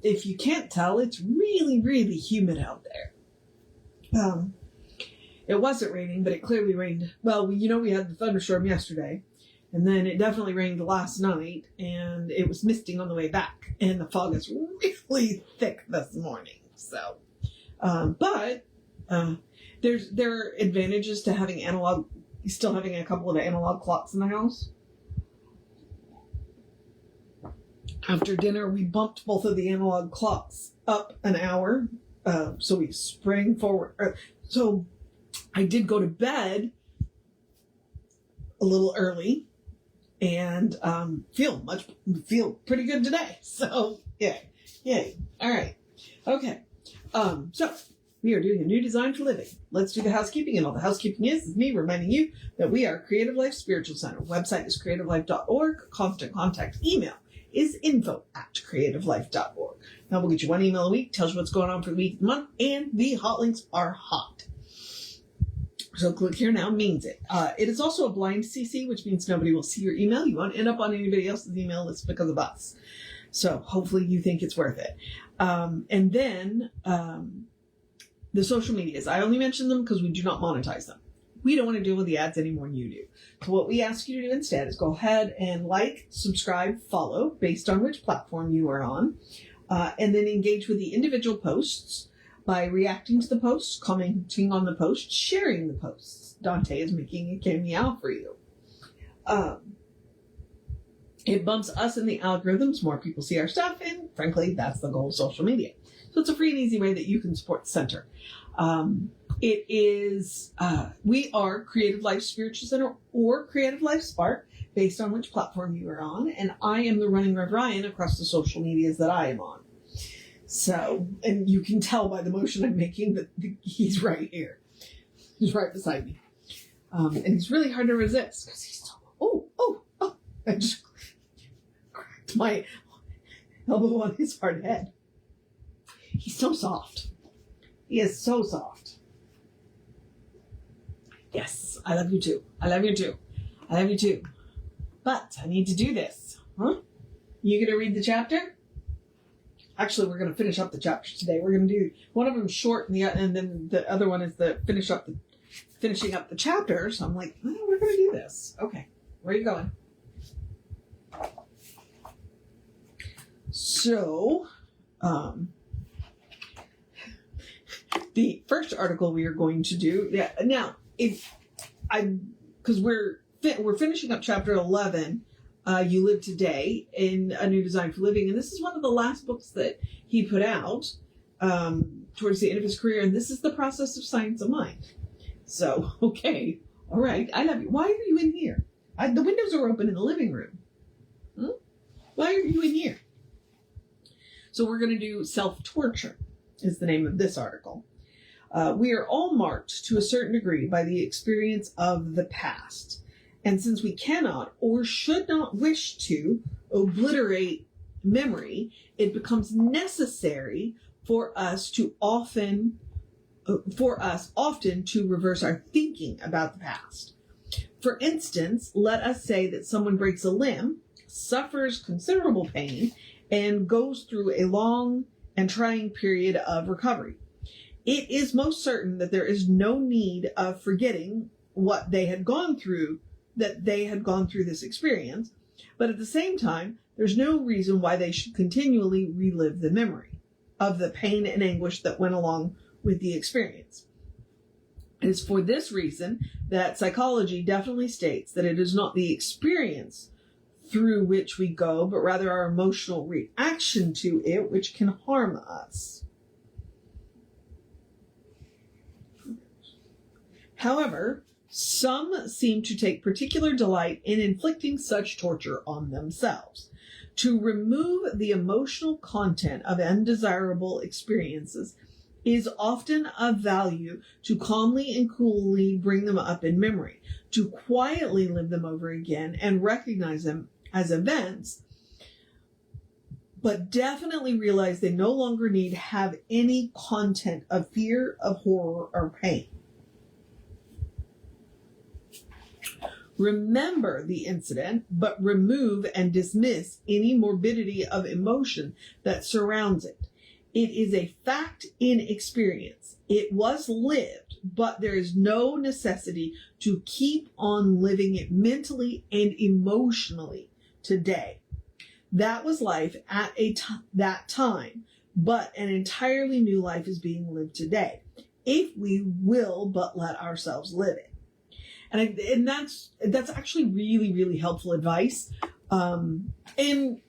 if you can't tell, it's really, really humid out there. It wasn't raining, but it clearly rained. Well, we had the thunderstorm yesterday, and then it definitely rained last night, and it was misting on the way back, and the fog is really thick this morning. So, but there are advantages to having still having a couple of analog clocks in the house. After dinner, we bumped both of the analog clocks up an hour, so we sprang forward. So I did go to bed a little early and feel pretty good today. So yay. All right. Okay. So we are doing a new design for living. Let's do the housekeeping, and all the housekeeping is me reminding you that we are Creative Life Spiritual Center. Website is creativelife.org. Constant contact email is info@creativelife.org. Now we'll get you one email a week, tells you what's going on for the week, the month, and the hot links are hot. So click here now means it. It is also a blind CC, which means nobody will see your email. You won't end up on anybody else's email list because of us. So hopefully you think it's worth it. And then the social medias. I only mention them because we do not monetize them. We don't want to deal with the ads any more than you do. So what we ask you to do instead is go ahead and like, subscribe, follow based on which platform you are on, and then engage with the individual posts by reacting to the posts, commenting on the post, sharing the posts. Dante is making a cameo for you. It bumps us in the algorithms. More people see our stuff, and frankly, that's the goal of social media. So it's a free and easy way that you can support the center. We are Creative Life Spiritual Center or Creative Life Spark, based on which platform you are on. And I am the running Rev Ryan across the social medias that I am on. So, and you can tell by the motion I'm making that he's right here. He's right beside me. And he's really hard to resist because he's so, I just cracked my elbow on his hard head. He's so soft. He is so soft. Yes, I love you too. I love you too. I love you too. But I need to do this. Huh? You gonna read the chapter? Actually, we're gonna finish up the chapters today. We're gonna do one of them short, and then the other one is finishing up the chapter. So I'm like, oh, we're gonna do this. Okay, where are you going? So, the first article we are going to do, because we're finishing up chapter 11, You Live Today, in A New Design for Living, and this is one of the last books that he put out towards the end of his career, and this is the process of science of mind. So, okay, all right, I love you. Why are you in here? The windows are open in the living room. Why are you in here? So we're going to do self-torture, is the name of this article. We are all marked to a certain degree by the experience of the past. And since we cannot or should not wish to obliterate memory, it becomes necessary for us often to reverse our thinking about the past. For instance, let us say that someone breaks a limb, suffers considerable pain, and goes through a long and trying period of recovery. It is most certain that there is no need of forgetting what they had gone through, that they had gone through this experience, but at the same time, there's no reason why they should continually relive the memory of the pain and anguish that went along with the experience. It is for this reason that psychology definitely states that it is not the experience through which we go, but rather our emotional reaction to it, which can harm us. However, some seem to take particular delight in inflicting such torture on themselves. To remove the emotional content of undesirable experiences is often of value to calmly and coolly bring them up in memory, to quietly live them over again and recognize them as events, but definitely realize they no longer need to have any content of fear, of horror, or pain. Remember the incident, but remove and dismiss any morbidity of emotion that surrounds it. It is a fact in experience. It was lived, but there is no necessity to keep on living it mentally and emotionally today. That was life at that time, but an entirely new life is being lived today, if we will but let ourselves live it. And that's actually really, really helpful advice. And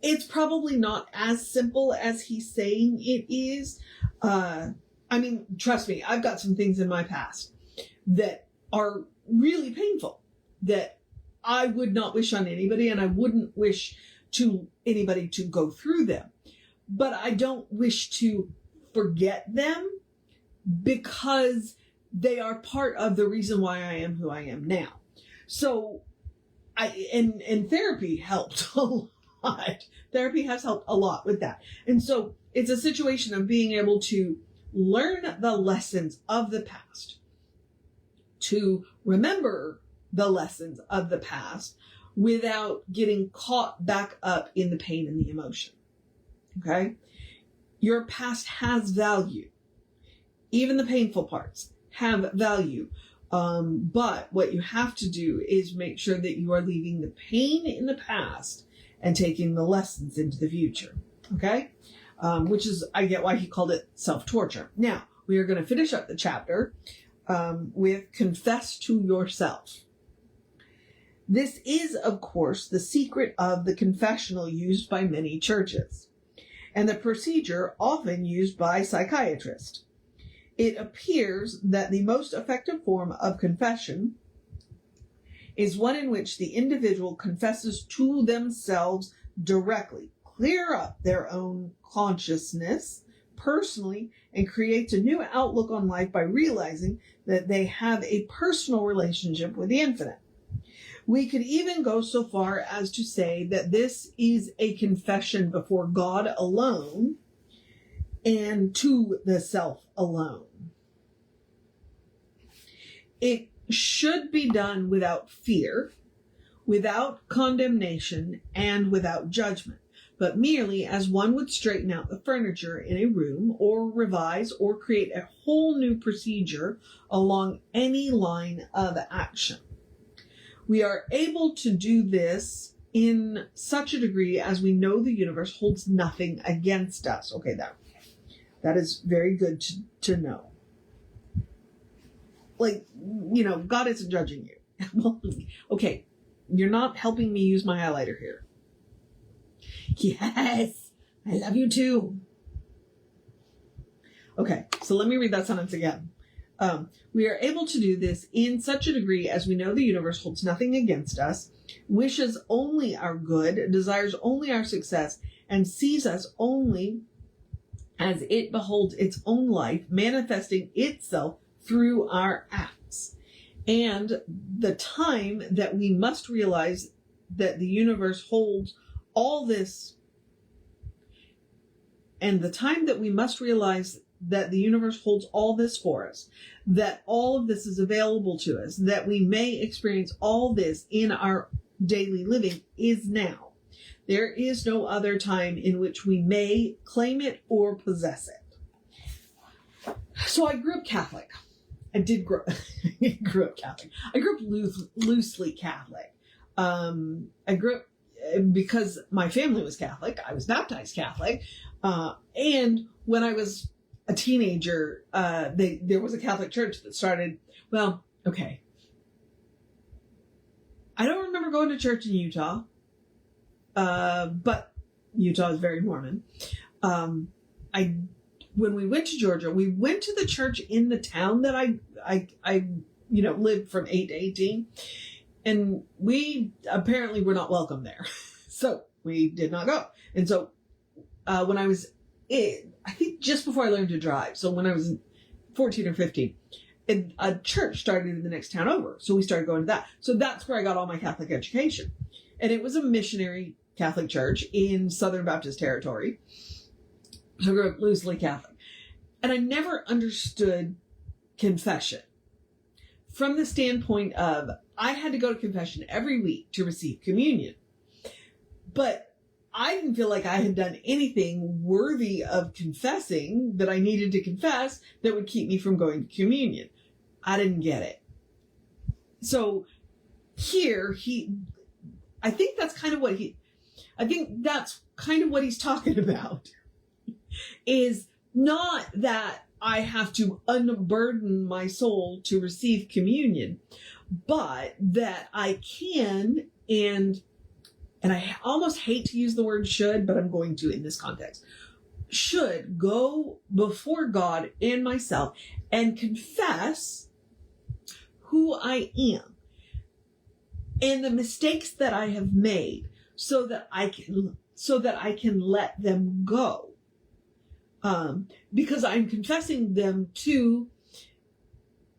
it's probably not as simple as he's saying it is. I mean, trust me, I've got some things in my past that are really painful that I would not wish on anybody, and I wouldn't wish to anybody to go through them. But I don't wish to forget them because they are part of the reason why I am who I am now. So and therapy helped a lot. Therapy has helped a lot with that. And so it's a situation of being able to learn the lessons of the past, to remember the lessons of the past without getting caught back up in the pain and the emotion. Okay? Your past has value. Even the painful parts have value. But what you have to do is make sure that you are leaving the pain in the past and taking the lessons into the future. Okay? Which is, I get why he called it self-torture. Now, we are going to finish up the chapter with confess to yourself. This is, of course, the secret of the confessional used by many churches, and the procedure often used by psychiatrists. It appears that the most effective form of confession is one in which the individual confesses to themselves directly, clear up their own consciousness personally, and creates a new outlook on life by realizing that they have a personal relationship with the infinite. We could even go so far as to say that this is a confession before God alone and to the self alone. It should be done without fear, without condemnation, and without judgment, but merely as one would straighten out the furniture in a room or revise or create a whole new procedure along any line of action. We are able to do this in such a degree as we know the universe holds nothing against us. Okay, that is very good to know. Like, God isn't judging you. Well, okay, you're not helping me use my highlighter here. Yes, I love you too. Okay, so let me read that sentence again. We are able to do this in such a degree as we know the universe holds nothing against us, wishes only our good, desires only our success, and sees us only as it beholds its own life manifesting itself through our acts. And the time that we must realize that the universe holds all this, and the time that we must realize that the universe holds all this for us, that all of this is available to us, that we may experience all this in our daily living is now. There is no other time in which we may claim it or possess it. So I grew up Catholic. I grew up Catholic. I grew up loosely Catholic. I grew up because my family was Catholic. I was baptized Catholic. And when I was a teenager, there was a Catholic church that started, well, okay. I don't remember going to church in Utah, but Utah is very Mormon. When we went to Georgia, we went to the church in the town that I lived from 8 to 18, and we apparently were not welcome there. So we did not go. And so, when I was I think just before I learned to drive, so when I was 14 or 15, a church started in the next town over. So we started going to that. So that's where I got all my Catholic education. And it was a missionary Catholic church in Southern Baptist territory. So I grew up loosely Catholic. And I never understood confession. from the standpoint of I had to go to confession every week to receive communion. But I didn't feel like I had done anything worthy of confessing that I needed to confess that would keep me from going to communion. I didn't get it. So here I think that's kind of what he's talking about, is not that I have to unburden my soul to receive communion, but that I can, and I almost hate to use the word should, but I'm going to in this context, should go before God and myself and confess who I am and the mistakes that I have made, so that I can let them go. Because I'm confessing them to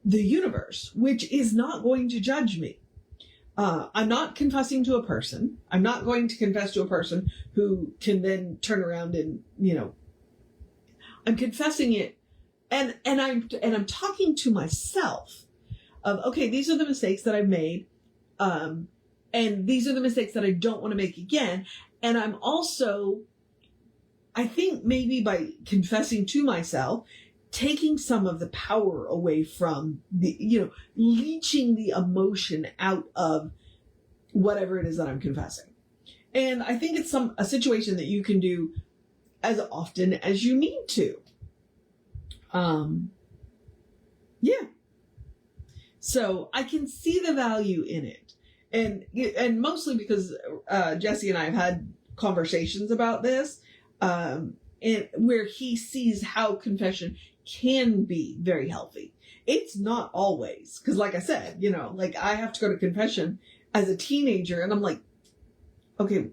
the universe, which is not going to judge me. I'm not confessing to a person. I'm not going to confess to a person who can then turn around and, I'm confessing it, and I'm talking to myself of, okay, these are the mistakes that I've made, and these are the mistakes that I don't want to make again. And I'm also, I think maybe by confessing to myself, taking some of the power away from leaching the emotion out of whatever it is that I'm confessing. And I think it's a situation that you can do as often as you need to. Yeah. So I can see the value in it. And mostly because Jesse and I have had conversations about this, and where he sees how confession can be very healthy. It's not always, because like I said, I have to go to confession as a teenager, and I'm like, okay,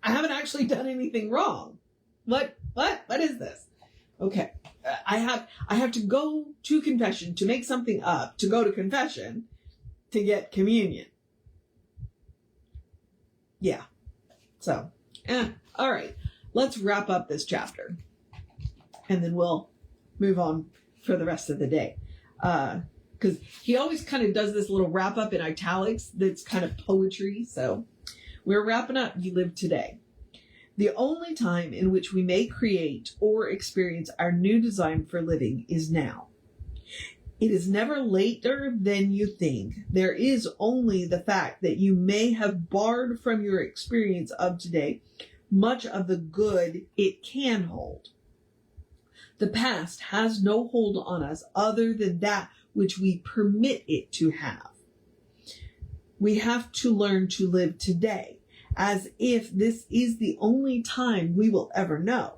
I haven't actually done anything wrong. What is this? Okay, I have to go to confession to make something up, to go to confession to get communion. Yeah. So, all right. Let's wrap up this chapter, and then we'll move on for the rest of the day. Because he always kind of does this little wrap up in italics that's kind of poetry. So we're wrapping up You Live Today. The only time in which we may create or experience our new design for living is now. It is never later than you think. There is only the fact that you may have barred from your experience of today much of the good it can hold. The past has no hold on us other than that which we permit it to have. We have to learn to live today as if this is the only time we will ever know.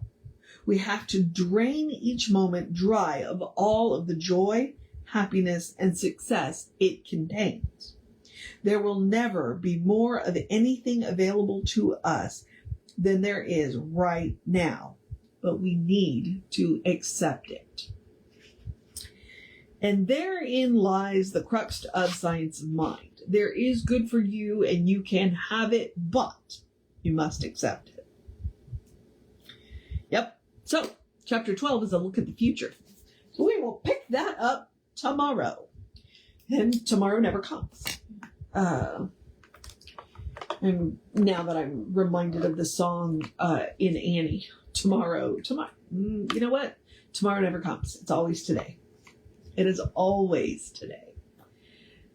We have to drain each moment dry of all of the joy, happiness, and success it contains. There will never be more of anything available to us than there is right now, but we need to accept it. And therein lies the crux of science of mind. There is good for you and you can have it, but you must accept it. Yep. So, chapter 12 is a look at the future. So we will pick that up tomorrow. And tomorrow never comes. And now that I'm reminded of the song in Annie, tomorrow, you know what? Tomorrow never comes. It's always today. It is always today.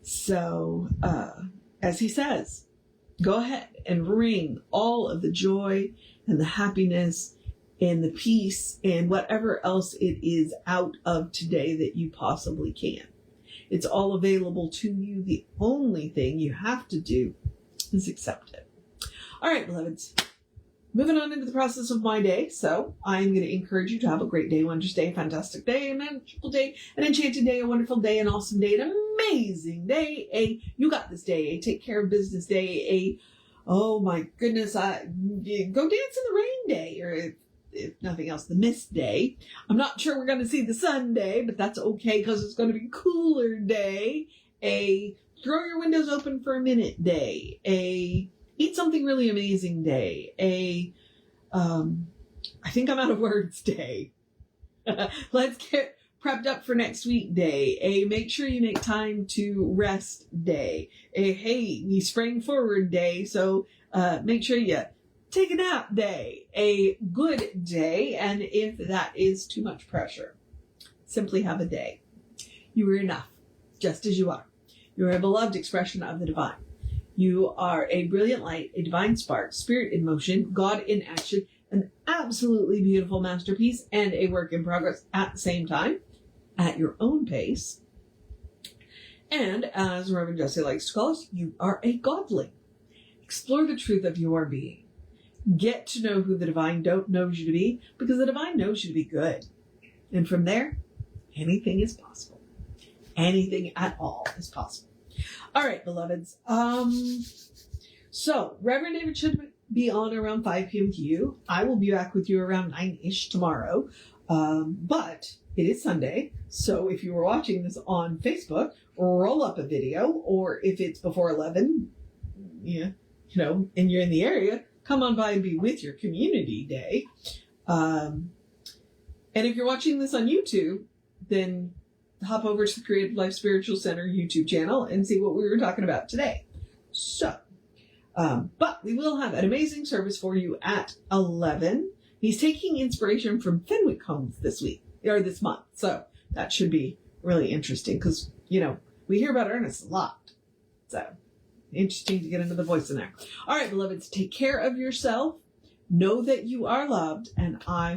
So, as he says, go ahead and wring all of the joy and the happiness and the peace and whatever else it is out of today that you possibly can. It's all available to you. The only thing you have to do is accept it. All right, beloveds. Moving on into the process of my day. So I'm going to encourage you to have a great day, wondrous day, fantastic day, a magical day, an enchanted day, a wonderful day, an awesome day, an amazing day, a you got this day, a take care of business day, a oh my goodness, go dance in the rain day, or if nothing else, the mist day. I'm not sure we're going to see the sun day, but that's okay because it's going to be a cooler day. A throw your windows open for a minute day. A eat something really amazing day. I think I'm out of words day. Let's get prepped up for next week day, a make sure you make time to rest day, a hey, we sprang forward day, so make sure you take a nap day, a good day, and if that is too much pressure, simply have a day. You are enough, just as you are. You are a beloved expression of the divine. You are a brilliant light, a divine spark, spirit in motion, God in action, an absolutely beautiful masterpiece, and a work in progress at the same time, at your own pace. And as Reverend Jesse likes to call us, you are a godling. Explore the truth of your being. Get to know who the divine knows you to be, because the divine knows you to be good. And from there, anything is possible. Anything at all is possible. All right, beloveds. So Reverend David should be on around 5 p.m. to you. I will be back with you around 9-ish tomorrow. But it is Sunday, so if you were watching this on Facebook, roll up a video, or if it's before 11, and you're in the area, come on by and be with your community day. And if you're watching this on YouTube, then hop over to the Creative Life Spiritual Center YouTube channel and see what we were talking about today. So, but we will have an amazing service for you at 11. He's taking inspiration from Fenwick Holmes this month. So that should be really interesting because, we hear about Ernest a lot. So interesting to get into the voice in there. All right, beloveds, take care of yourself. Know that you are loved, and I